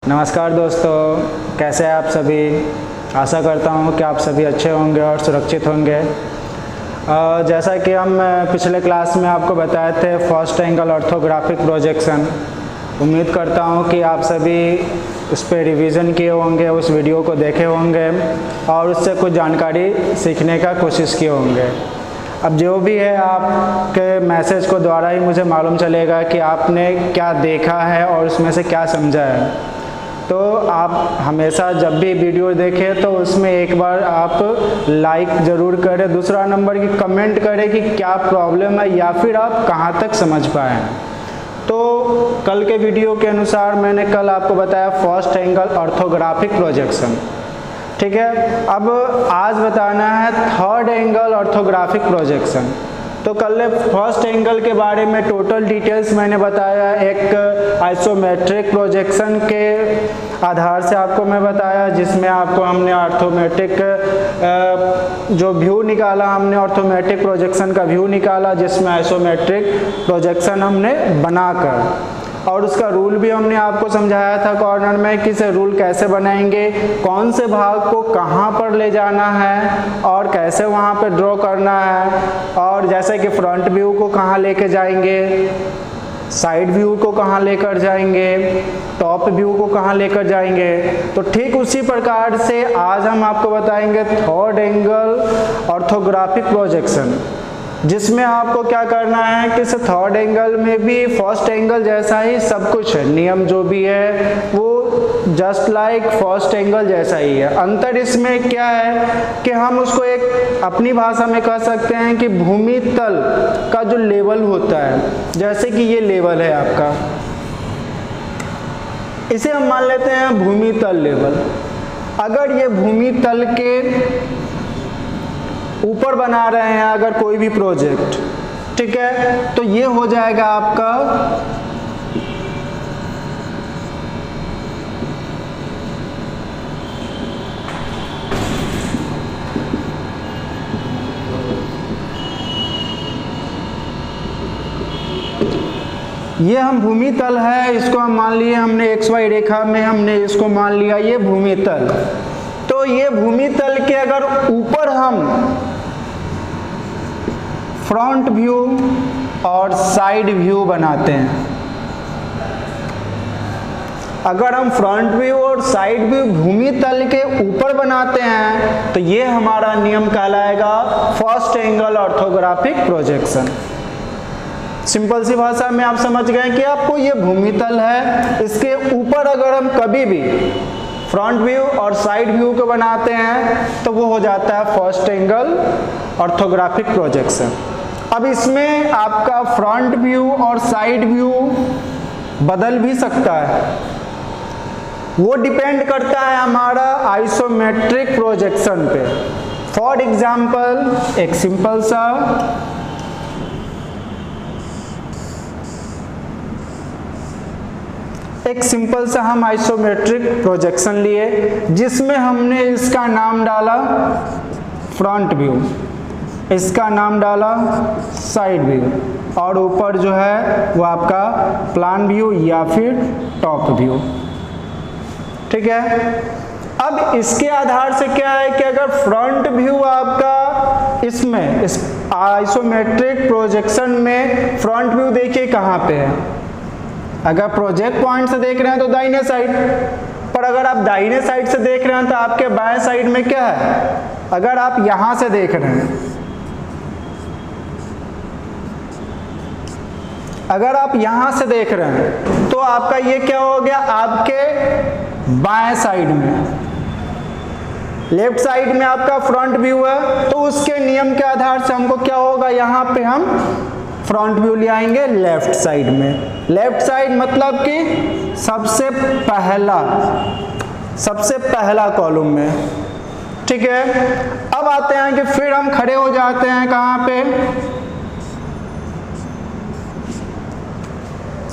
नमस्कार दोस्तों, कैसे हैं आप सभी। आशा करता हूँ कि आप सभी अच्छे होंगे और सुरक्षित होंगे। जैसा कि हम पिछले क्लास में आपको बताए थे फर्स्ट एंगल ऑर्थोग्राफिक प्रोजेक्शन, उम्मीद करता हूँ कि आप सभी उस पर रिवीजन किए होंगे, उस वीडियो को देखे होंगे और उससे कुछ जानकारी सीखने का कोशिश किए होंगे। अब जो भी है आपके मैसेज को द्वारा ही मुझे मालूम चलेगा कि आपने क्या देखा है और उसमें से क्या समझा है। तो आप हमेशा जब भी वीडियो देखें तो उसमें एक बार आप लाइक ज़रूर करें, दूसरा नंबर की कमेंट करें कि क्या प्रॉब्लम है या फिर आप कहाँ तक समझ पाए हैं। तो कल के वीडियो के अनुसार मैंने कल आपको बताया फर्स्ट एंगल ऑर्थोग्राफिक प्रोजेक्शन, ठीक है। अब आज बताना है थर्ड एंगल ऑर्थोग्राफिक प्रोजेक्शन। तो कल फर्स्ट एंगल के बारे में टोटल डिटेल्स मैंने बताया, एक आइसोमेट्रिक प्रोजेक्शन के आधार से आपको मैं बताया, जिसमें आपको हमने ऑर्थोमेट्रिक जो व्यू निकाला, हमने ऑर्थोमेट्रिक प्रोजेक्शन का व्यू निकाला, जिसमें आइसोमेट्रिक प्रोजेक्शन हमने बनाकर, और उसका रूल भी हमने आपको समझाया था कॉर्नर में कि से रूल कैसे बनाएंगे, कौन से भाग को कहाँ पर ले जाना है और कैसे वहाँ पर ड्रॉ करना है, और जैसे कि फ्रंट व्यू को कहाँ लेके जाएंगे, साइड व्यू को कहाँ लेकर जाएंगे, टॉप व्यू को कहाँ लेकर जाएंगे। तो ठीक उसी प्रकार से आज हम आपको बताएंगे थर्ड एंगल ऑर्थोग्राफिक प्रोजेक्शन, जिसमें आपको क्या करना है कि थर्ड एंगल में भी फर्स्ट एंगल जैसा ही सब कुछ है, नियम जो भी है वो जस्ट लाइक फर्स्ट एंगल जैसा ही है। अंतर इसमें क्या है कि हम उसको एक अपनी भाषा में कह सकते हैं कि भूमि तल का जो लेवल होता है, जैसे कि ये लेवल है आपका, इसे हम मान लेते हैं भूमि तल लेवल। अगर ये भूमि तल के ऊपर बना रहे हैं अगर कोई भी प्रोजेक्ट, ठीक है, तो ये हो जाएगा आपका ये हम भूमि तल है, इसको हम मान लिए, हमने XY रेखा में हमने इसको मान लिया ये भूमि तल। तो ये भूमि तल के अगर ऊपर हम फ्रंट व्यू और साइड व्यू बनाते हैं, अगर हम फ्रंट व्यू और साइड व्यू भूमि तल के ऊपर बनाते हैं तो ये हमारा नियम कहलाएगा first angle orthographic projection. Simple सी भाषा में आप समझ गए कि आपको ये भूमि तल है, इसके ऊपर अगर हम कभी भी फ्रंट व्यू और साइड व्यू को बनाते हैं तो वो हो जाता है फर्स्ट एंगल ऑर्थोग्राफिक प्रोजेक्शन। अब इसमें आपका फ्रंट व्यू और साइड व्यू बदल भी सकता है, वो डिपेंड करता है हमारा आइसोमेट्रिक प्रोजेक्शन पे। फॉर एग्जांपल एक सिंपल सा हम आइसोमेट्रिक प्रोजेक्शन लिए, जिसमें हमने इसका नाम डाला फ्रंट व्यू, इसका नाम डाला साइड व्यू, और ऊपर जो है वो आपका प्लान व्यू या फिर टॉप व्यू, ठीक है। अब इसके आधार से क्या है कि अगर फ्रंट व्यू आपका इसमें इस आइसोमेट्रिक प्रोजेक्शन में फ्रंट व्यू देखिए कहाँ पे है, अगर प्रोजेक्ट पॉइंट से देख रहे हैं तो दाहिने साइड पर, अगर आप दाहिने साइड से देख रहे हैं तो आपके बाएं साइड में क्या है, अगर आप यहां से देख रहे हैं, अगर आप यहां से देख रहे हैं तो आपका ये क्या हो गया, आपके बाएं साइड में। लेफ्ट साइड में आपका फ्रंट व्यू है, तो उसके नियम के आधार से हमको क्या होगा, यहां पे हम फ्रंट व्यू ले आएंगे लेफ्ट साइड में। लेफ्ट साइड मतलब कि सबसे पहला कॉलम में, ठीक है। अब आते हैं कि फिर हम खड़े हो जाते हैं कहाँ पे,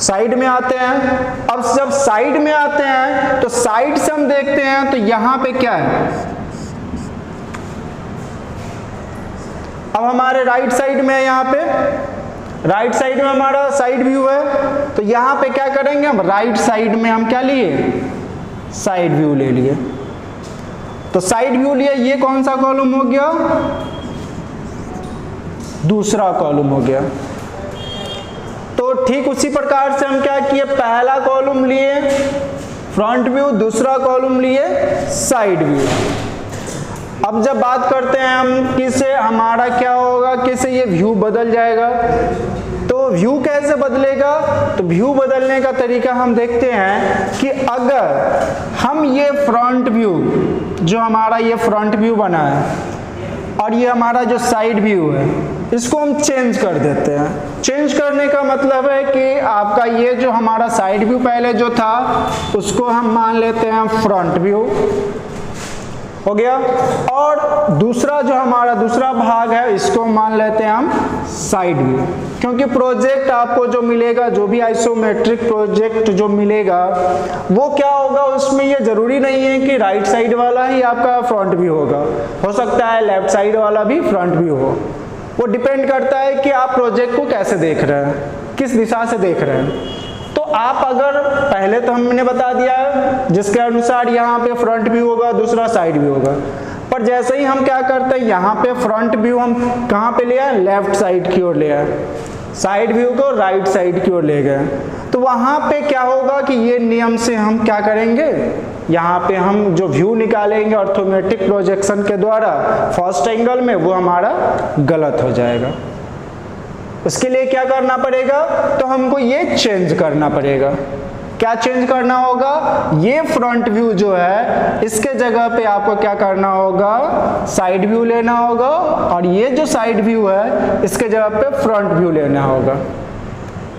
साइड में आते हैं। अब जब साइड में आते हैं तो साइड से हम देखते हैं तो यहाँ पे क्या है, अब हमारे राइट साइड में है, यहाँ पे राइट साइड में हमारा साइड व्यू है, तो यहाँ पे क्या करेंगे हम, राइट साइड में हम क्या लिए, साइड व्यू ले लिए। तो साइड व्यू लिया, ये कौन सा कॉलम हो गया, दूसरा कॉलम हो गया। तो ठीक उसी प्रकार से हम क्या किए, पहला कॉलम लिए फ्रंट व्यू, दूसरा कॉलम लिए साइड व्यू। अब जब बात करते हैं हम किसे, हमारा क्या होगा, किसे ये व्यू बदल जाएगा। तो व्यू कैसे बदलेगा, तो व्यू बदलने का तरीका हम देखते हैं कि अगर हम ये फ्रंट व्यू, जो हमारा ये फ्रंट व्यू बना है और ये हमारा जो साइड व्यू है, इसको हम चेंज कर देते हैं। चेंज करने का मतलब है कि आपका ये जो हमारा साइड व्यू पहले जो था उसको हम मान लेते हैं फ्रंट व्यू हो गया, और दूसरा जो हमारा दूसरा भाग है इसको मान लेते हैं हम साइड व्यू। क्योंकि प्रोजेक्ट आपको जो मिलेगा, जो भी आइसोमेट्रिक प्रोजेक्ट जो मिलेगा वो क्या होगा, उसमें ये जरूरी नहीं है कि राइट साइड वाला ही आपका फ्रंट व्यू होगा, हो सकता है लेफ्ट साइड वाला भी फ्रंट व्यू हो। वो डिपेंड करता है कि आप प्रोजेक्ट को कैसे देख रहे हैं, किस दिशा से देख रहे हैं। तो आप अगर पहले तो हमने बता दिया है जिसके अनुसार यहाँ पे फ्रंट व्यू होगा, दूसरा साइड व्यू होगा, पर जैसे ही हम क्या करते हैं, यहाँ पे फ्रंट व्यू हम कहाँ पे ले आए, लेफ्ट साइड की ओर ले आए, साइड व्यू को राइट साइड की ओर ले गए। तो वहाँ पे क्या होगा कि ये नियम से हम क्या करेंगे, यहाँ पे हम जो व्यू निकालेंगे ऑर्थोमेट्रिक प्रोजेक्शन के द्वारा फर्स्ट एंगल में, वो हमारा गलत हो जाएगा। उसके लिए क्या करना पड़ेगा, तो हमको ये चेंज करना पड़ेगा। क्या चेंज करना होगा, ये फ्रंट व्यू जो है इसके जगह पे आपको क्या करना होगा, साइड व्यू लेना होगा, और ये जो साइड व्यू है इसके जगह पे फ्रंट व्यू लेना होगा।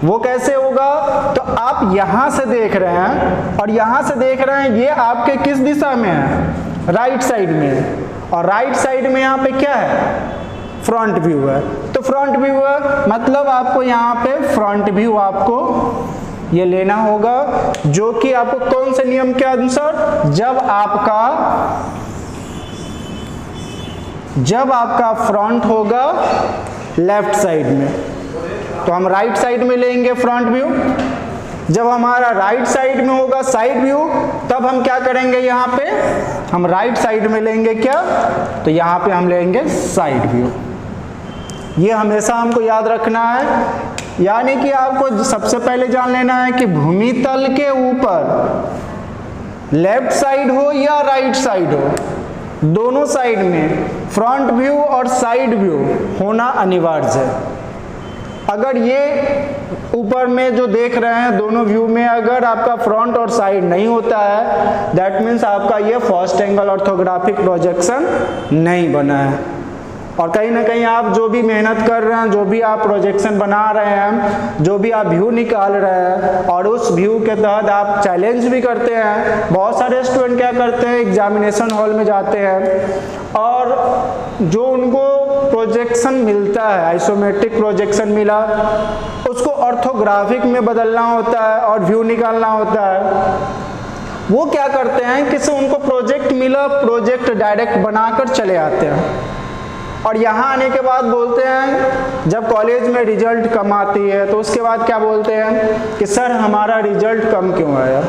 वो कैसे होगा, तो आप यहां से देख रहे हैं और यहां से देख रहे हैं, ये आपके किस दिशा में है, राइट साइड में, और राइट साइड में यहाँ पे क्या है, फ्रंट व्यू है। तो फ्रंट व्यू है मतलब आपको यहाँ पे फ्रंट व्यू आपको ये लेना होगा, जो कि आपको कौन से नियम के अनुसार, जब आपका फ्रंट होगा लेफ्ट साइड में, तो हम राइट साइड में लेंगे फ्रंट व्यू। जब हमारा राइट साइड में होगा साइड व्यू, तब हम क्या करेंगे, यहाँ पे हम राइट साइड में लेंगे क्या, तो यहाँ पे हम लेंगे साइड व्यू। ये हमेशा हमको याद रखना है, यानी कि आपको सबसे पहले जान लेना है कि भूमि तल के ऊपर लेफ्ट साइड हो या राइट साइड हो, दोनों साइड में फ्रंट व्यू और साइड व्यू होना अनिवार्य है। अगर ये ऊपर में जो देख रहे हैं दोनों व्यू में अगर आपका फ्रंट और साइड नहीं होता है, दैट मीन्स आपका ये फर्स्ट एंगल ऑर्थोग्राफिक प्रोजेक्शन नहीं बना है। और कहीं ना कहीं आप जो भी मेहनत कर रहे हैं, जो भी आप प्रोजेक्शन बना रहे हैं, जो भी आप व्यू निकाल रहे हैं, और उस व्यू के तहत आप चैलेंज भी करते हैं। बहुत सारे स्टूडेंट क्या करते हैं, एग्जामिनेशन हॉल में जाते हैं और जो उनको प्रोजेक्शन मिलता है, आइसोमेट्रिक प्रोजेक्शन मिला, उसको ऑर्थोग्राफिक में बदलना होता है और व्यू निकालना होता है। वो क्या करते हैं, किसी उनको प्रोजेक्ट मिला, प्रोजेक्ट डायरेक्ट बनाकर चले आते हैं, और यहाँ आने के बाद बोलते हैं, जब कॉलेज में रिजल्ट कम आती है तो उसके बाद क्या बोलते हैं कि सर हमारा रिजल्ट कम क्यों आया,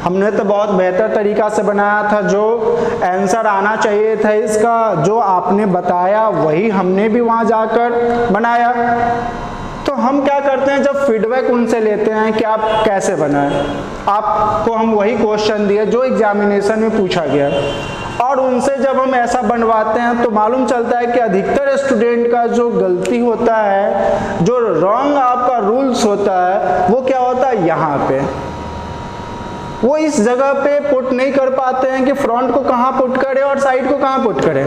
हमने तो बहुत बेहतर तरीका से बनाया था, जो आंसर आना चाहिए था इसका, जो आपने बताया वही हमने भी वहाँ जाकर बनाया। तो हम क्या करते हैं, जब फीडबैक उनसे लेते हैं कि आप कैसे बनाए, आपको हम वही क्वेश्चन दिए जो एग्जामिनेशन में पूछा गया, और उनसे जब हम ऐसा बनवाते हैं तो मालूम चलता है कि अधिकतर स्टूडेंट का जो गलती होता है, जो रॉन्ग आपका रूल्स होता है, वो क्या होता है, यहाँ पे वो इस जगह पे पुट नहीं कर पाते हैं कि फ्रंट को कहाँ पुट करें और साइड को कहाँ पुट करें।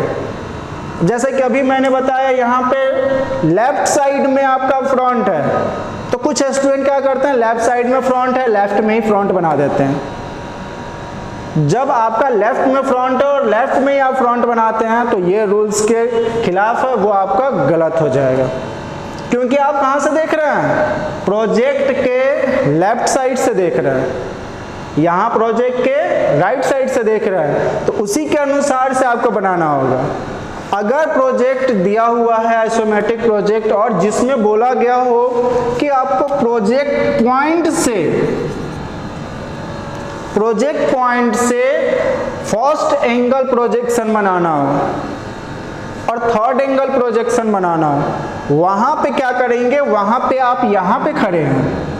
जैसे कि अभी मैंने बताया, यहाँ पे लेफ्ट साइड में आपका फ्रंट है, तो कुछ स्टूडेंट क्या करते हैं, लेफ्ट साइड में फ्रंट है, लेफ्ट में ही फ्रंट बना देते हैं। जब आपका लेफ्ट में फ्रंट है और लेफ्ट में ही आप फ्रंट बनाते हैं, तो ये रूल्स के खिलाफ है, वो आपका गलत हो जाएगा। क्योंकि आप कहाँ से देख रहे हैं, प्रोजेक्ट के लेफ्ट साइड से देख रहे हैं, यहाँ प्रोजेक्ट के राइट साइड से देख रहे हैं, तो उसी के अनुसार से आपको बनाना होगा। अगर प्रोजेक्ट दिया हुआ है आइसोमेट्रिक प्रोजेक्ट, और जिसमें बोला गया हो कि आपको प्रोजेक्ट पॉइंट से प्रोजेक्ट पॉइंट से फर्स्ट एंगल प्रोजेक्शन बनाना हो और थर्ड एंगल प्रोजेक्शन बनाना हो, वहां पे क्या करेंगे, वहां पे आप यहां पे खड़े हैं,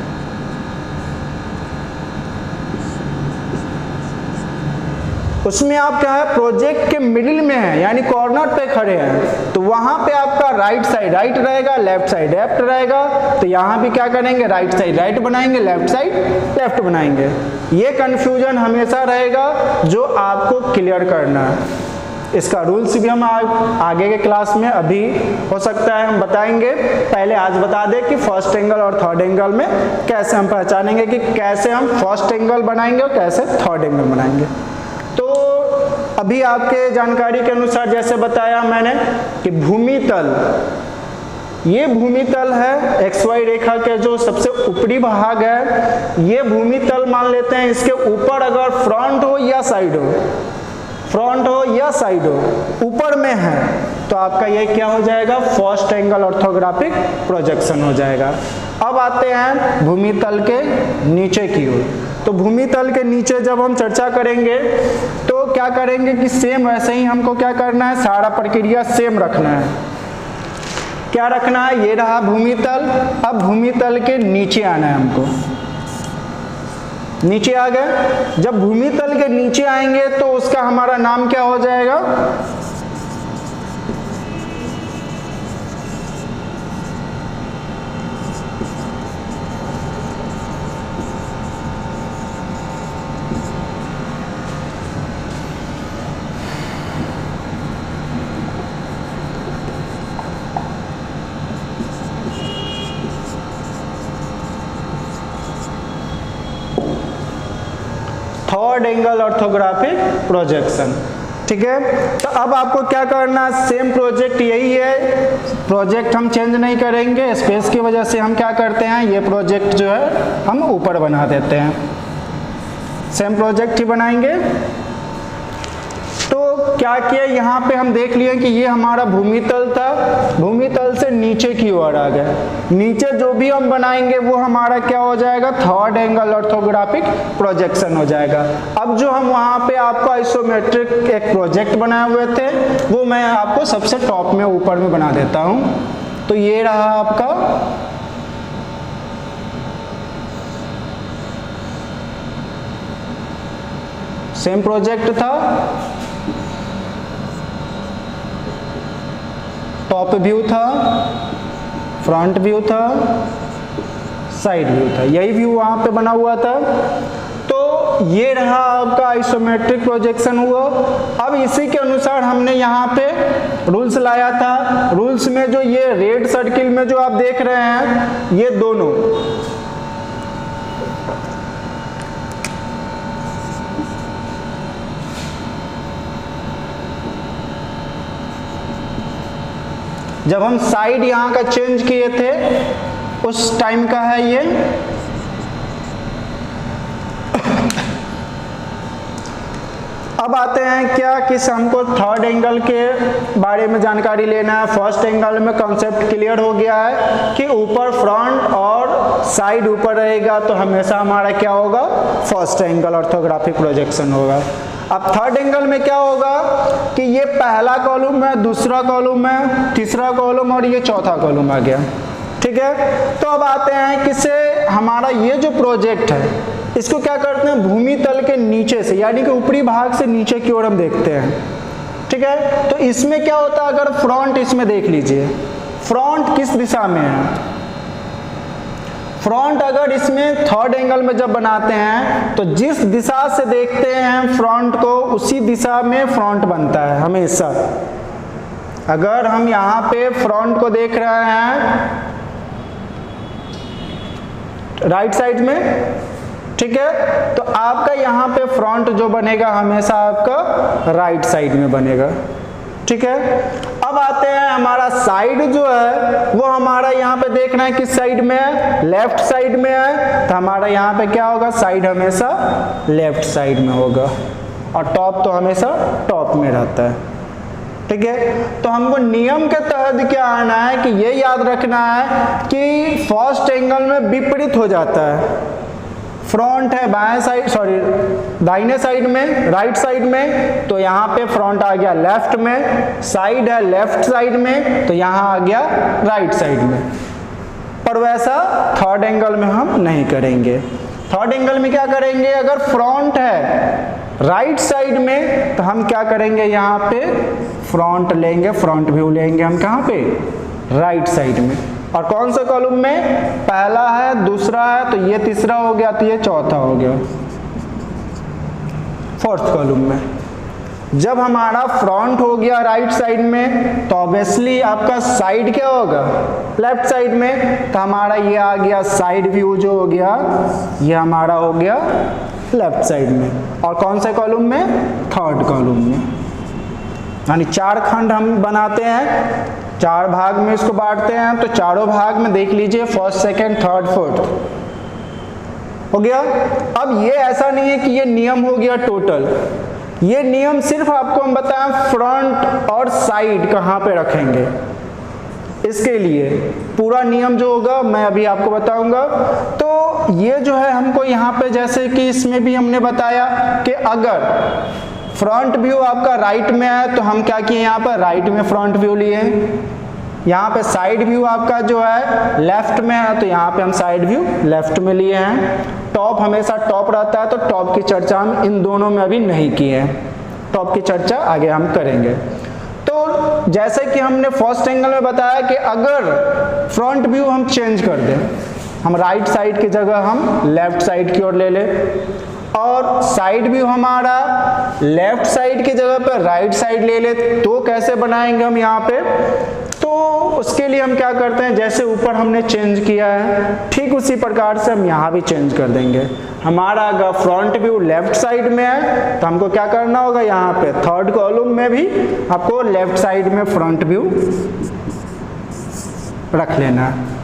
उसमें आप क्या है प्रोजेक्ट के मिडिल में है यानी कॉर्नर पे खड़े हैं, तो वहां पे आपका राइट साइड राइट रहेगा, लेफ्ट साइड लेफ्ट रहेगा, तो यहां भी क्या करेंगे, राइट साइड राइट बनाएंगे, लेफ्ट साइड लेफ्ट बनाएंगे। ये कंफ्यूजन हमेशा रहेगा जो आपको क्लियर करना है। इसका रूल्स भी हम आगे के क्लास में अभी हो सकता है हम बताएंगे, पहले आज बता दें कि फर्स्ट एंगल और थर्ड एंगल में कैसे हम पहचानेंगे कि कैसे हम फर्स्ट एंगल बनाएंगे और कैसे थर्ड एंगल बनाएंगे। तो अभी आपके जानकारी के अनुसार जैसे बताया मैंने कि भूमि तल, ये भूमि तल है XY रेखा के जो सबसे ऊपरी भाग है, ये भूमि तल मान लेते हैं। इसके ऊपर अगर फ्रंट हो या साइड हो, फ्रंट हो या साइड हो, ऊपर में है तो आपका ये क्या हो जाएगा, फर्स्ट एंगल ऑर्थोग्राफिक प्रोजेक्शन हो जाएगा। अब आते हैं भूमि तल के नीचे की ओर। तो भूमि तल के नीचे जब हम चर्चा करेंगे तो क्या करेंगे कि सेम वैसे ही हमको क्या करना है, सारा प्रक्रिया सेम रखना है। क्या रखना है, ये रहा भूमि तल। अब भूमि तल के नीचे आना है हमको, नीचे आ गए। जब भूमि तल के नीचे आएंगे तो उसका हमारा नाम क्या हो जाएगा, थर्ड एंगल ऑर्थोग्राफिक प्रोजेक्शन। ठीक है, तो अब आपको क्या करना है, सेम प्रोजेक्ट यही है, प्रोजेक्ट हम चेंज नहीं करेंगे, स्पेस की वजह से हम क्या करते हैं, ये प्रोजेक्ट जो है हम ऊपर बना देते हैं, सेम प्रोजेक्ट ही बनाएंगे। तो क्या किया, यहाँ पे हम देख लिए कि ये हमारा भूमि तल था, भूमि तल से नीचे की ओर आ गए। नीचे जो भी हम बनाएंगे वो हमारा क्या हो जाएगा, थर्ड एंगल ऑर्थोग्राफिक प्रोजेक्शन हो जाएगा। अब जो हम वहाँ पे आपको आइसोमेट्रिक एक प्रोजेक्ट बनाए हुए थे वो मैं आपको सबसे टॉप में ऊपर में बना देता हूँ। तो ये रहा आपका सेम प्रोजेक्ट था, टॉप व्यू था, फ्रंट व्यू था, साइड व्यू था, यही व्यू वहां पे बना हुआ था। तो ये रहा आपका आइसोमेट्रिक प्रोजेक्शन हुआ। अब इसी के अनुसार हमने यहाँ पे रूल्स लाया था। रूल्स में जो ये रेड सर्किल में जो आप देख रहे हैं, ये दोनों जब हम साइड यहाँ का चेंज किए थे उस टाइम का है ये। अब आते हैं क्या किस हमको थर्ड एंगल के बारे में जानकारी लेना है। फर्स्ट एंगल में कॉन्सेप्ट क्लियर हो गया है कि ऊपर फ्रंट और साइड ऊपर रहेगा तो हमेशा हमारा क्या होगा, फर्स्ट एंगल ऑर्थोग्राफिक प्रोजेक्शन होगा। अब थर्ड एंगल में क्या होगा कि ये पहला कॉलम है, दूसरा कॉलम है, तीसरा कॉलम और ये चौथा कॉलम आ गया। ठीक है, तो अब आते हैं किसे हमारा ये जो प्रोजेक्ट है इसको क्या करते हैं, भूमि तल के नीचे से यानी कि ऊपरी भाग से नीचे की ओर हम देखते हैं। ठीक है, तो इसमें क्या होता है, अगर फ्रंट इसमें देख लीजिए, फ्रंट किस दिशा में है, फ्रंट अगर इसमें थर्ड एंगल में जब बनाते हैं तो जिस दिशा से देखते हैं फ्रंट को उसी दिशा में फ्रंट बनता है हमेशा। अगर हम यहाँ पे फ्रंट को देख रहे हैं राइट साइड में, ठीक है, तो आपका यहाँ पे फ्रंट जो बनेगा हमेशा आपका राइट साइड में बनेगा। ठीक है, अब आते हैं हमारा साइड जो है वो हमारा यहाँ पे देखना है किस साइड में है, लेफ्ट साइड में है, तो हमारा यहाँ पे क्या होगा, साइड हमेशा लेफ्ट साइड में होगा और टॉप तो हमेशा टॉप में रहता है। ठीक है, तो हमको नियम के तहत क्या आना है कि ये याद रखना है कि फर्स्ट एंगल में विपरीत हो जाता है, फ्रंट है बाएं साइड, सॉरी दाहिने साइड में, राइट साइड में, तो यहाँ पे फ्रंट आ गया लेफ्ट में, साइड है लेफ्ट साइड में, तो यहाँ आ गया राइट साइड में। पर वैसा थर्ड एंगल में हम नहीं करेंगे। थर्ड एंगल में क्या करेंगे, अगर फ्रंट है राइट साइड में तो हम क्या करेंगे, यहाँ पे फ्रंट लेंगे, फ्रंट व्यू लेंगे हम कहाँ पे, राइट साइड में। और कौन से कॉलम में, पहला है, दूसरा है, तो ये तीसरा हो गया, तो ये चौथा हो गया, फोर्थ कॉलम में। जब हमारा फ्रंट हो गया राइट साइड में तो ऑब्वियसली आपका साइड क्या होगा, लेफ्ट साइड में, तो हमारा ये आ गया साइड व्यू जो हो गया, ये हमारा हो गया लेफ्ट साइड में। और कौन से कॉलम में, थर्ड कॉलम में। यानी चार खंड हम बनाते हैं, चार भाग में इसको बांटते हैं, तो चारों भाग में देख लीजिए फर्स्ट, सेकंड, थर्ड, फोर्थ हो गया। अब ये ऐसा नहीं है कि ये नियम हो गया टोटल, ये नियम सिर्फ आपको हम बताएं फ्रंट और साइड कहाँ पे रखेंगे, इसके लिए पूरा नियम जो होगा मैं अभी आपको बताऊंगा। तो ये जो है हमको यहाँ पे, जैसे कि इसमें भी हमने बताया कि अगर फ्रंट व्यू आपका राइट में है तो हम क्या किए, यहाँ पर राइट में फ्रंट व्यू लिए। यहाँ पे साइड व्यू आपका जो है लेफ्ट में है तो यहाँ पे हम साइड व्यू लेफ्ट में लिए हैं। टॉप हमेशा टॉप रहता है तो टॉप की चर्चा हम इन दोनों में अभी नहीं किए हैं, टॉप की चर्चा आगे हम करेंगे। तो जैसे कि हमने फर्स्ट एंगल में बताया कि अगर फ्रंट व्यू हम चेंज कर दें, हम राइट साइड की जगह हम लेफ्ट साइड की ओर ले ले, और साइड व्यू हमारा लेफ्ट साइड की जगह पर राइट साइड ले ले, तो कैसे बनाएंगे हम यहाँ पे, तो उसके लिए हम क्या करते हैं, जैसे ऊपर हमने चेंज किया है ठीक उसी प्रकार से हम यहाँ भी चेंज कर देंगे। हमारा अगर फ्रंट व्यू लेफ्ट साइड में है तो हमको क्या करना होगा, यहाँ पे थर्ड कॉलम में भी आपको लेफ्ट साइड में फ्रंट व्यू रख लेना है।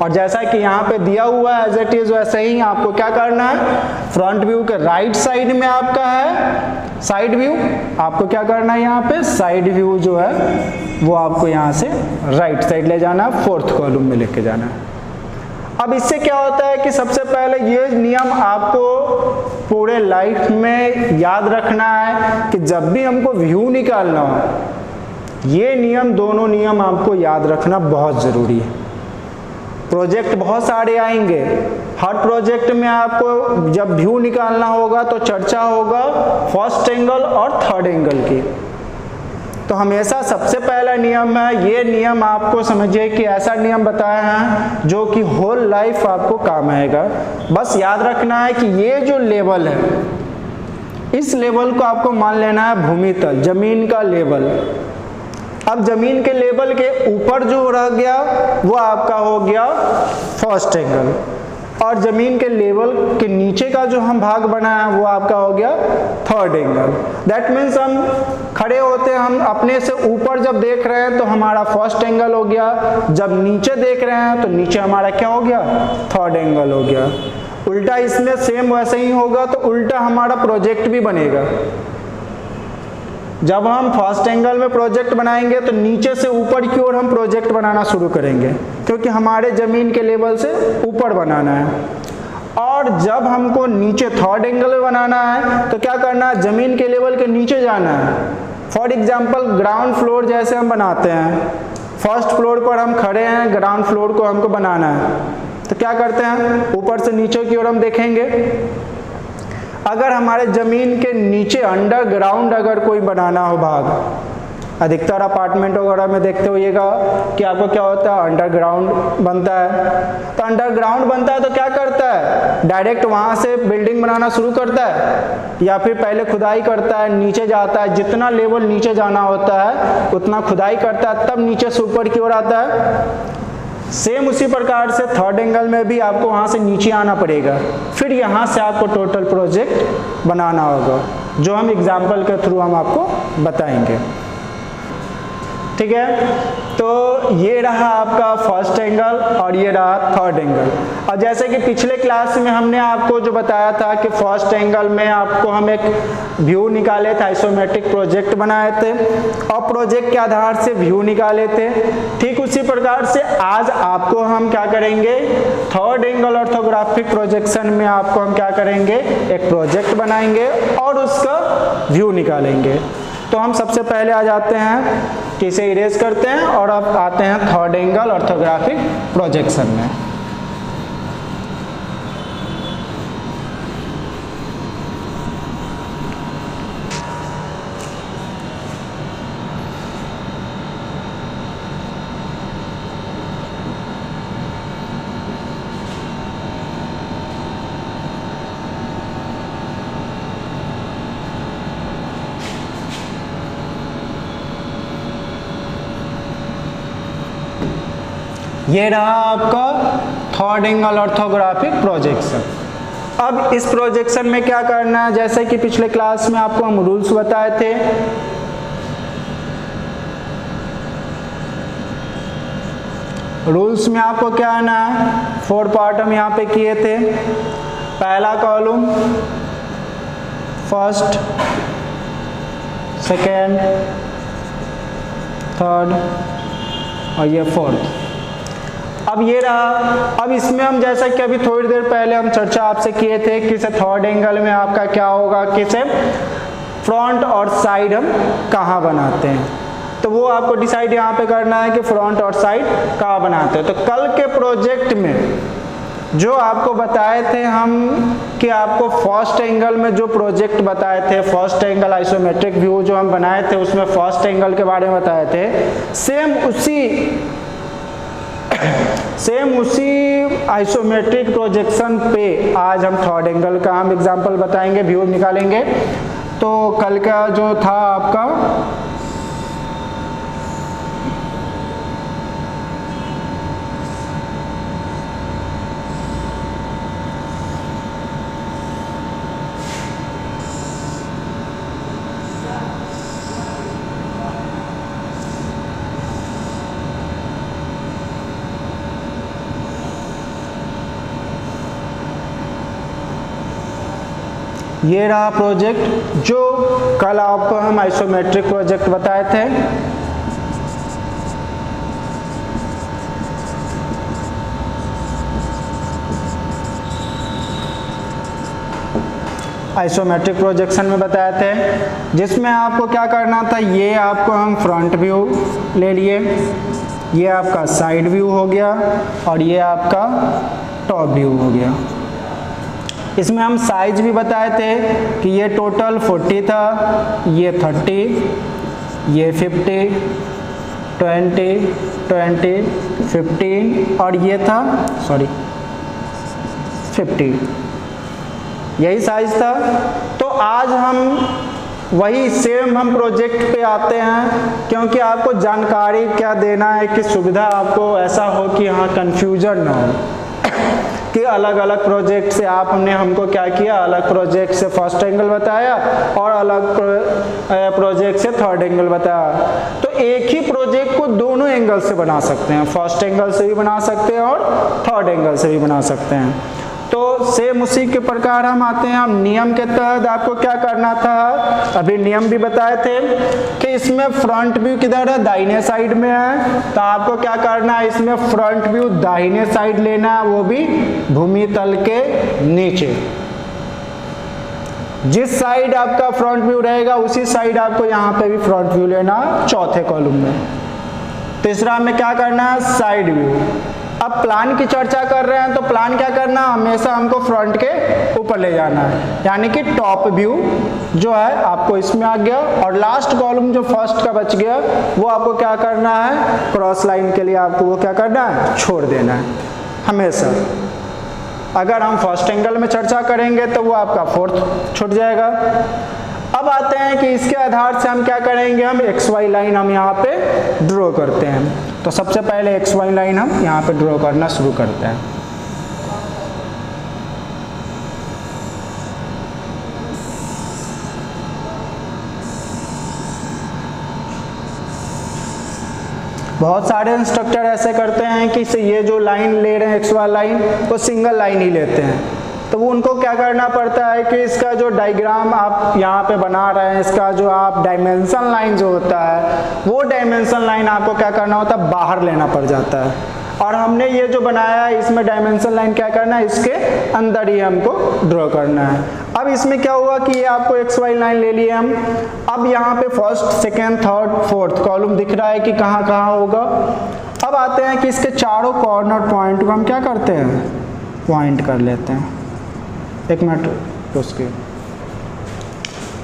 और जैसा कि यहाँ पे दिया हुआ है एज इट इज, वैसे ही आपको क्या करना है, फ्रंट व्यू के राइट साइड में आपका है साइड व्यू, आपको क्या करना है, यहाँ पे साइड व्यू जो है वो आपको यहाँ से राइट साइड ले जाना है, फोर्थ कॉलम में लेके जाना है। अब इससे क्या होता है कि सबसे पहले ये नियम आपको पूरे लाइफ में याद रखना है कि जब भी हमको व्यू निकालना हो, ये नियम, दोनों नियम आपको याद रखना बहुत ज़रूरी है। प्रोजेक्ट बहुत सारे आएंगे, हर प्रोजेक्ट में आपको जब व्यू निकालना होगा तो चर्चा होगा फर्स्ट एंगल और थर्ड एंगल की। तो हमेशा सबसे पहला नियम है, ये नियम आपको समझिए कि ऐसा नियम बताया है जो कि होल लाइफ आपको काम आएगा। बस याद रखना है कि ये जो लेवल है, इस लेवल को आपको मान लेना है भूमि तल, जमीन का लेवल। अब जमीन के लेवल के ऊपर जो रह गया वो आपका हो गया फर्स्ट एंगल, और जमीन के लेवल के नीचे का जो हम भाग बनाया वो आपका हो गया थर्ड एंगल। दैट मीन्स हम खड़े होते हैं, हम अपने से ऊपर जब देख रहे हैं तो हमारा फर्स्ट एंगल हो गया, जब नीचे देख रहे हैं तो नीचे हमारा क्या हो गया, थर्ड एंगल हो गया। उल्टा इसमें सेम वैसे ही होगा, तो उल्टा हमारा प्रोजेक्ट भी बनेगा। जब हम फर्स्ट एंगल में प्रोजेक्ट बनाएंगे तो नीचे से ऊपर की ओर हम प्रोजेक्ट बनाना शुरू करेंगे, क्योंकि हमारे जमीन के लेवल से ऊपर बनाना है। और जब हमको नीचे थर्ड एंगल में बनाना है तो क्या करना है, जमीन के लेवल के नीचे जाना है। फॉर एग्जांपल ग्राउंड फ्लोर जैसे हम बनाते हैं, फर्स्ट फ्लोर पर हम खड़े हैं, ग्राउंड फ्लोर को हमको बनाना है, तो क्या करते हैं, ऊपर से नीचे की ओर हम देखेंगे। अगर हमारे ज़मीन के नीचे अंडरग्राउंड अगर कोई बनाना हो भाग, अधिकतर अपार्टमेंट वगैरह में देखते होइएगा कि आपको क्या होता है, अंडरग्राउंड बनता है। तो अंडरग्राउंड बनता है तो क्या करता है, डायरेक्ट वहाँ से बिल्डिंग बनाना शुरू करता है, या फिर पहले खुदाई करता है, नीचे जाता है, जितना लेवल नीचे जाना होता है उतना खुदाई करता है, तब नीचे से ऊपर की ओर आता है। सेम उसी प्रकार से थर्ड एंगल में भी आपको वहाँ से नीचे आना पड़ेगा, फिर यहाँ से आपको टोटल प्रोजेक्ट बनाना होगा, जो हम एग्जाम्पल के थ्रू हम आपको बताएंगे। ठीक है, तो ये रहा आपका फर्स्ट एंगल और ये रहा थर्ड एंगल। और जैसे कि पिछले क्लास में हमने आपको जो बताया था कि फर्स्ट एंगल में आपको हम एक व्यू निकाले थे, आइसोमेट्रिक प्रोजेक्ट बनाए थे और प्रोजेक्ट के आधार से व्यू निकाले थे। ठीक उसी प्रकार से आज आपको हम क्या करेंगे, third angle orthography orthographic projection में आपको हम क्या करेंगे, एक प्रोजेक्ट बनाएंगे और उसका व्यू निकालेंगे। तो हम सबसे पहले आ जाते हैं कि इसे इरेज करते हैं और अब आते हैं थर्ड एंगल ऑर्थोग्राफिक प्रोजेक्शन में। ये रहा आपका थर्ड एंगल ऑर्थोग्राफिक प्रोजेक्शन। अब इस प्रोजेक्शन में क्या करना है, जैसे कि पिछले क्लास में आपको हम रूल्स बताए थे, रूल्स में आपको क्या आना है, 4 पार्ट हम यहाँ पे किए थे। पहला कॉलम, फर्स्ट, सेकेंड, थर्ड और ये फोर्थ। अब ये रहा, अब इसमें हम जैसा कि अभी थोड़ी देर पहले हम चर्चा आपसे किए थे कि इसे थर्ड एंगल में आपका क्या होगा, कि इसे फ्रंट और साइड हम कहाँ बनाते हैं, तो वो आपको डिसाइड यहाँ पे करना है कि फ्रंट और साइड कहाँ बनाते हैं। तो कल के प्रोजेक्ट में जो आपको बताए थे हम कि आपको फर्स्ट एंगल में जो प्रोजेक्ट बताए थे, फर्स्ट एंगल आइसोमेट्रिक व्यू जो हम बनाए थे उसमें फर्स्ट एंगल के बारे में बताए थे, सेम उसी आइसोमेट्रिक प्रोजेक्शन पे आज हम थर्ड एंगल का हम एग्जांपल बताएंगे, व्यू निकालेंगे। तो कल का जो था आपका ये रहा प्रोजेक्ट जो कल आपको हम आइसोमेट्रिक प्रोजेक्ट बताए थे। आइसोमेट्रिक प्रोजेक्शन में बताए थे, जिसमें आपको क्या करना था, ये आपको हम फ्रंट व्यू ले लिए, ये आपका साइड व्यू हो गया और ये आपका टॉप व्यू हो गया। इसमें हम साइज भी बताए थे कि ये टोटल 40 था, ये 30, ये 50, 20, 20, 15 और ये था 50, यही साइज था। तो आज हम वही सेम हम प्रोजेक्ट पे आते हैं, क्योंकि आपको जानकारी क्या देना है कि सुविधा आपको ऐसा हो कि हाँ कंफ्यूजन ना हो कि अलग अलग प्रोजेक्ट से आपने हमको क्या किया, अलग प्रोजेक्ट से फर्स्ट एंगल बताया और अलग प्रोजेक्ट से थर्ड एंगल बताया। तो एक ही प्रोजेक्ट को दोनों एंगल से बना सकते हैं, फर्स्ट एंगल से भी बना सकते हैं और थर्ड एंगल से भी बना सकते हैं। तो सेम उसी के प्रकार हम आते हैं, हम नियम के तहत आपको क्या करना था, अभी नियम भी बताए थे कि इसमें फ्रंट व्यू किधर है, दाहिने साइड में है। तो आपको क्या करना है, इसमें फ्रंट व्यू दाहिने साइड लेना है, वो भी भूमि तल के नीचे। जिस साइड आपका फ्रंट व्यू रहेगा उसी साइड आपको यहाँ पे भी फ्रंट व्यू लेना, चौथे कॉलम में। तीसरा में क्या करना है, साइड व्यू। अब प्लान की चर्चा कर रहे हैं तो प्लान क्या करना, हमेशा हमको फ्रंट के ऊपर ले जाना है, यानी कि टॉप व्यू जो है आपको इसमें आ गया। और लास्ट कॉलम जो फर्स्ट का बच गया वो आपको क्या करना है, क्रॉस लाइन के लिए आपको वो क्या करना है, छोड़ देना है हमेशा। अगर हम फर्स्ट एंगल में चर्चा करेंगे तो वो आपका फोर्थ छूट जाएगा। अब आते हैं कि इसके आधार से हम क्या करेंगे, हम एक्स वाई लाइन हम यहाँ पे ड्रॉ करते हैं। तो सबसे पहले एक्स वाई लाइन हम यहाँ पे ड्रॉ करना शुरू करते हैं। बहुत सारे इंस्ट्रक्टर ऐसे करते हैं कि ये जो लाइन ले रहे हैं एक्स वाई लाइन, वो सिंगल लाइन ही लेते हैं। तो वो उनको क्या करना पड़ता है कि इसका जो डायग्राम आप यहाँ पे बना रहे हैं, इसका जो आप डायमेंशन लाइन जो होता है, वो डायमेंशन लाइन आपको क्या करना होता है, बाहर लेना पड़ जाता है। और हमने ये जो बनाया है इसमें डायमेंशन लाइन क्या करना है, इसके अंदर ही हमको ड्रॉ करना है। अब इसमें क्या हुआ कि ये आपको XY लाइन ले लिए हम। अब यहाँ पे first, second, third, fourth column दिख रहा है कि कहाँ कहाँ होगा। अब आते हैं कि इसके चारों कॉर्नर पॉइंट को हम क्या करते हैं, पॉइंट कर लेते हैं। एक मिनट उसके,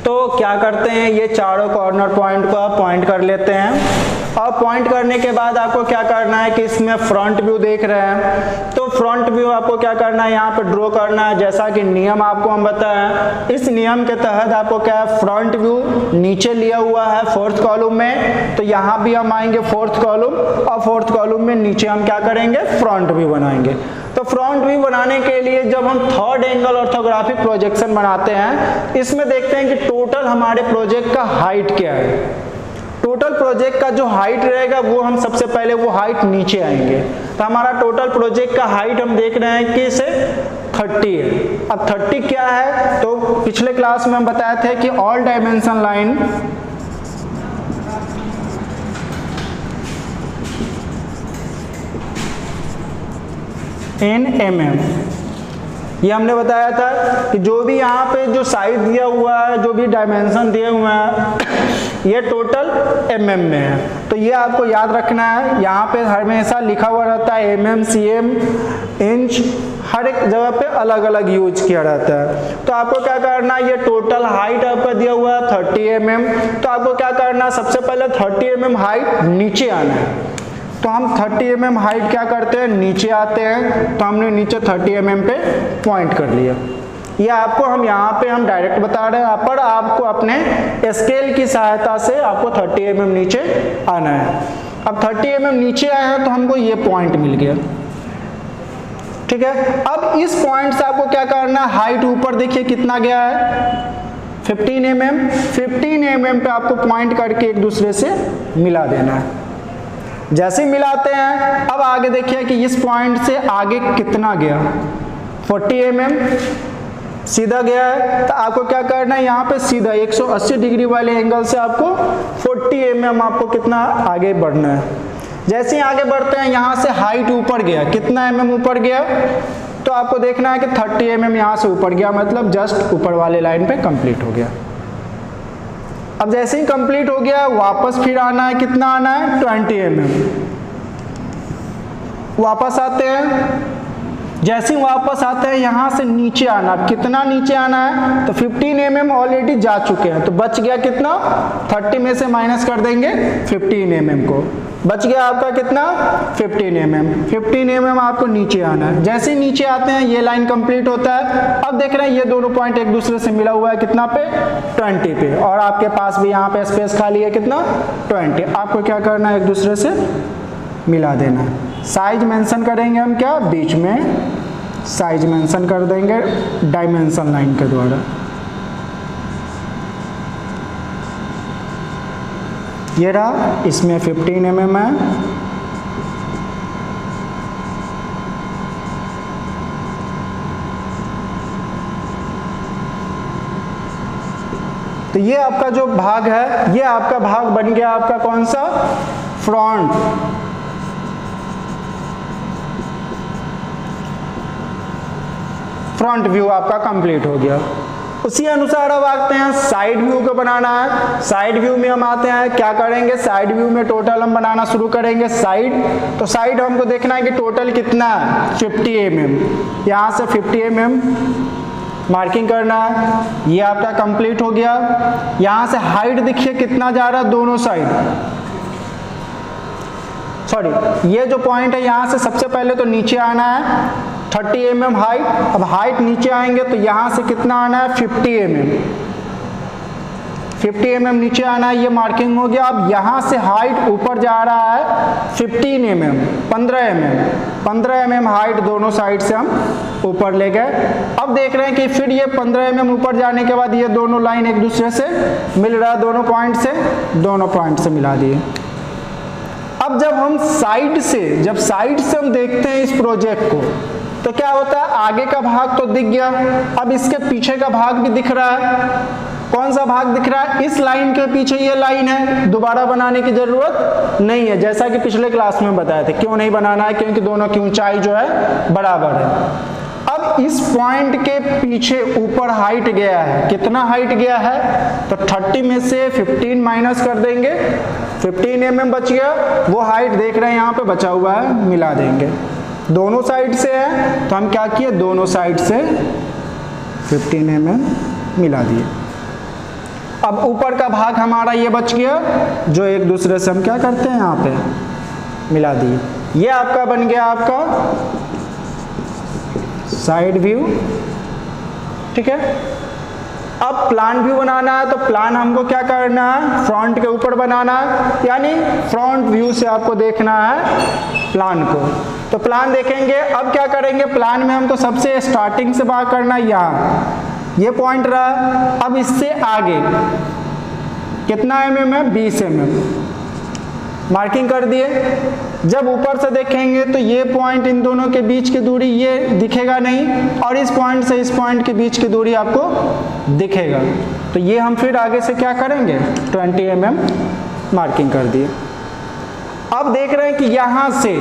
तो क्या करते हैं, ये चारों कॉर्नर पॉइंट को आप पॉइंट कर लेते हैं। और पॉइंट करने के बाद आपको क्या करना है कि इसमें फ्रंट व्यू देख रहे हैं, तो फ्रंट व्यू आपको क्या करना है, यहाँ पे ड्रॉ करना है। जैसा कि नियम आपको हम बताएं, इस नियम के तहत आपको क्या है, फ्रंट व्यू नीचे लिया हुआ है फोर्थ कॉलम में, तो यहाँ भी हम आएंगे फोर्थ कॉलम, और फोर्थ कॉलम में नीचे हम क्या करेंगे, फ्रंट व्यू बनाएंगे। तो फ्रंट व्यू बनाने के लिए जब हम थर्ड एंगल ऑर्थोग्राफिक प्रोजेक्शन बनाते हैं, इसमें देखते हैं कि टोटल हमारे प्रोजेक्ट का हाइट क्या है। टोटल प्रोजेक्ट का जो हाइट रहेगा वो हम सबसे पहले वो हाइट नीचे आएंगे। तो हमारा टोटल प्रोजेक्ट का हाइट हम देख रहे हैं कि इसे 30 है। अब 30 क्या है, तो पिछले क्लास में हम बताए थे कि all dimension line in mm, ये हमने बताया था कि जो भी यहाँ पे जो साइज दिया हुआ है, जो भी डायमेंशन दिए हुए हैं, ये टोटल mm में है। तो ये आपको याद रखना है, यहाँ पे हमेशा लिखा हुआ रहता है mm, cm, इंच, हर एक जगह पे अलग अलग यूज किया रहता है। तो आपको क्या करना है, ये टोटल हाइट आपका दिया हुआ है 30 mm, तो आपको क्या करना है, सबसे पहले 30 mm हाइट नीचे आना है। तो हम 30 mm हाइट क्या करते हैं, नीचे आते हैं। तो हमने नीचे 30 mm पे पॉइंट कर लिया। ये आपको हम यहाँ पे हम डायरेक्ट बता रहे हैं, पर आपको अपने स्केल की सहायता से आपको 30 mm नीचे आना है। अब 30 mm नीचे आए हैं तो हमको ये पॉइंट मिल गया, ठीक है। अब इस पॉइंट से आपको क्या करना है, हाइट ऊपर देखिए कितना गया है, 15 mm। 15 mm पे आपको पॉइंट करके एक दूसरे से मिला देना है। जैसे मिलाते हैं, अब आगे देखिए कि इस पॉइंट से आगे कितना गया, 40 mm सीधा गया है। तो आपको क्या करना है, यहाँ पे सीधा 180 डिग्री वाले एंगल से आपको 40 mm आपको कितना आगे बढ़ना है। जैसे ही आगे बढ़ते हैं, यहाँ से हाइट ऊपर गया, कितना mm ऊपर गया, तो आपको देखना है कि 30 mm यहाँ से ऊपर गया, मतलब जस्ट ऊपर वाले लाइन पे कंप्लीट हो गया। अब जैसे ही कंप्लीट हो गया, वापस फिर आना है, कितना आना है, 20 mm। वापस आते हैं, जैसे ही वापस आते हैं यहाँ से नीचे आना, कितना नीचे आना है, तो 15 mm ऑलरेडी जा चुके हैं, तो बच गया कितना, 30 में से माइनस कर देंगे 15 mm को, बच गया आपका कितना, 15 mm। 15 mm आपको नीचे आना है। जैसे ही नीचे आते हैं, ये लाइन कंप्लीट होता है। अब देख रहे हैं ये दोनों पॉइंट एक दूसरे से मिला हुआ है, कितना पे, 20 पे, और आपके पास भी यहाँ पे स्पेस खाली है, कितना, 20। आपको क्या करना है, एक दूसरे से मिला देना है। साइज मेंशन करेंगे हम क्या, बीच में साइज मेंशन कर देंगे डायमेंशन लाइन के द्वारा। ये रहा, इसमें 15 mm है। तो ये आपका जो भाग है, ये आपका भाग बन गया आपका कौन सा, फ्रंट। फ्रंट व्यू आपका कंप्लीट हो गया। उसी अनुसार अब आते हैं साइड व्यू को बनाना है। साइड व्यू में हम आते हैं, क्या करेंगे, साइड व्यू में टोटल हम बनाना शुरू करेंगे साइड। तो साइड हमको देखना है कि टोटल कितना है, 50 mm। यहाँ से 50 mm मार्किंग करना है। ये आपका कंप्लीट हो गया। यहाँ से हाइट देखिए कितना जा रहा है, दोनों साइड, सॉरी, ये जो पॉइंट है यहाँ से सबसे पहले तो नीचे आना है, 30 mm हाइट। अब हाइट नीचे आएंगे तो यहाँ से कितना आना है, 50 mm। 50 mm नीचे आना है, ये मार्किंग हो गया। अब यहाँ से हाइट ऊपर जा रहा है 15 mm, 15 mm, 15 mm हाइट दोनों साइड से हम ऊपर ले गए। अब देख रहे हैं कि फिर ये 15 mm ऊपर जाने के बाद ये दोनों लाइन एक दूसरे से मिल रहा है, दोनों पॉइंट से मिला दिए। अब जब हम साइड से हम देखते हैं इस प्रोजेक्ट को, तो क्या होता है, आगे का भाग तो दिख गया, अब इसके पीछे का भाग भी दिख रहा है। कौन सा भाग दिख रहा है? इस लाइन के पीछे ये लाइन है, दोबारा बनाने की जरूरत नहीं है, जैसा कि पिछले क्लास में बताए थे। क्यों नहीं बनाना है? क्योंकि दोनों की ऊंचाई जो है बराबर है। अब इस पॉइंट के पीछे ऊपर हाइट गया है, कितना हाइट गया है? तो 30 में से 15 माइनस कर देंगे, 15 mm बच गया। वो हाइट देख रहे हैं यहाँ पे बचा हुआ है, मिला देंगे। दोनों साइड से है तो हम क्या किए, दोनों साइड से 15 mm मिला दिए। अब ऊपर का भाग हमारा ये बच गया, जो एक दूसरे से हम क्या करते हैं यहाँ पे मिला दिए। ये आपका बन गया आपका साइड व्यू, ठीक है। अब प्लान व्यू बनाना है, तो प्लान हमको क्या करना है, फ्रंट के ऊपर बनाना है, यानी फ्रंट व्यू से आपको देखना है प्लान को। तो प्लान देखेंगे, अब क्या करेंगे, प्लान में हमको सबसे स्टार्टिंग से बात करना है, यहाँ ये पॉइंट रहा। अब इससे आगे कितना mm है, 20 mm मार्किंग कर दिए। जब ऊपर से देखेंगे तो ये पॉइंट, इन दोनों के बीच की दूरी ये दिखेगा नहीं, और इस पॉइंट से इस पॉइंट के बीच की दूरी आपको दिखेगा। तो ये हम फिर आगे से क्या करेंगे, 20 mm मार्किंग कर दिए। अब देख रहे हैं कि यहाँ से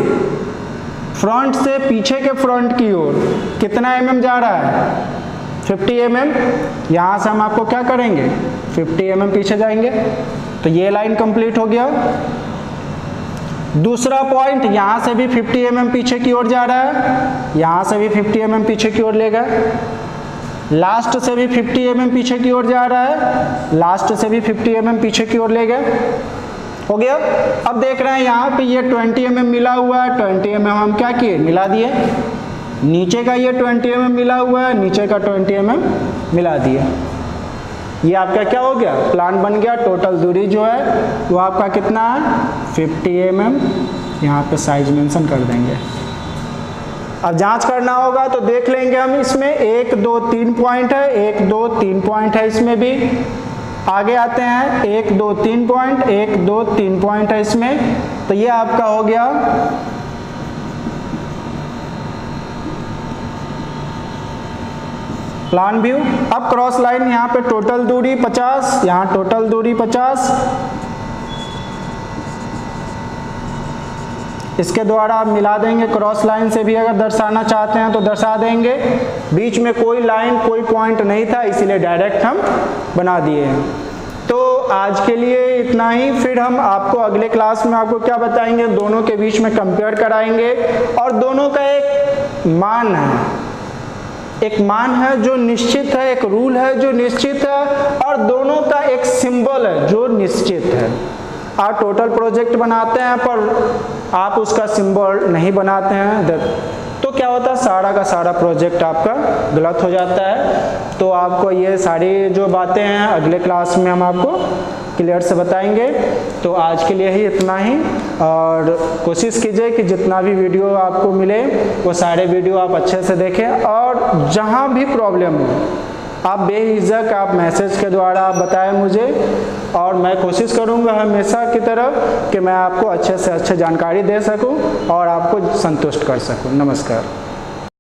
फ्रंट से पीछे के फ्रंट की ओर कितना mm जा रहा है, 50 mm। यहाँ से हम आपको क्या करेंगे, 50 mm पीछे जाएंगे। तो ये लाइन कंप्लीट हो गया। दूसरा पॉइंट, यहाँ से भी 50 mm पीछे की ओर जा रहा है, यहाँ से भी 50 mm पीछे की ओर ले गए। लास्ट से भी 50 mm पीछे की ओर जा रहा है, लास्ट से भी 50 mm पीछे की ओर ले गए। हो गया। अब देख रहे हैं यहाँ पे ये 20 mm मिला हुआ है, 20 mm हम क्या किए, मिला दिए। नीचे का ये 20 mm मिला हुआ है, नीचे का 20 mm मिला दिए। ये आपका क्या हो गया, प्लान बन गया। टोटल दूरी जो है वो आपका कितना है, 50 mm। यहाँ पे साइज मेंशन कर देंगे। अब जांच करना होगा तो देख लेंगे हम, इसमें 1 2 3 पॉइंट है, 1 2 3 पॉइंट है इसमें भी। आगे आते हैं, 1 2 3 पॉइंट, 1 2 3 पॉइंट है इसमें। तो ये आपका हो गया प्लान व्यू। अब क्रॉस लाइन, यहाँ पे टोटल दूरी 50, यहाँ टोटल दूरी 50। इसके द्वारा आप मिला देंगे, क्रॉस लाइन से भी अगर दर्शाना चाहते हैं तो दर्शा देंगे। बीच में कोई लाइन कोई पॉइंट नहीं था, इसीलिए डायरेक्ट हम बना दिए हैं। तो आज के लिए इतना ही। फिर हम आपको अगले क्लास में आपको क्या बताएंगे, दोनों के बीच में कंपेयर कराएंगे, और दोनों का एक मान है, एक मान है जो निश्चित है, एक रूल है जो निश्चित है, और दोनों का एक सिंबल है जो निश्चित है। आप टोटल प्रोजेक्ट बनाते हैं पर आप उसका सिंबल नहीं बनाते हैं, तो क्या होता है, सारा का सारा प्रोजेक्ट आपका गलत हो जाता है। तो आपको ये सारी जो बातें हैं अगले क्लास में हम आपको क्लियर से बताएंगे। तो आज के लिए ही इतना ही, और कोशिश कीजिए कि जितना भी वीडियो आपको मिले वो सारे वीडियो आप अच्छे से देखें, और जहाँ भी प्रॉब्लम हो आप बेहिचक आप मैसेज के द्वारा आप बताएं मुझे, और मैं कोशिश करूँगा हमेशा की तरह कि मैं आपको अच्छे से अच्छे जानकारी दे सकूँ और आपको संतुष्ट कर सकूँ। नमस्कार।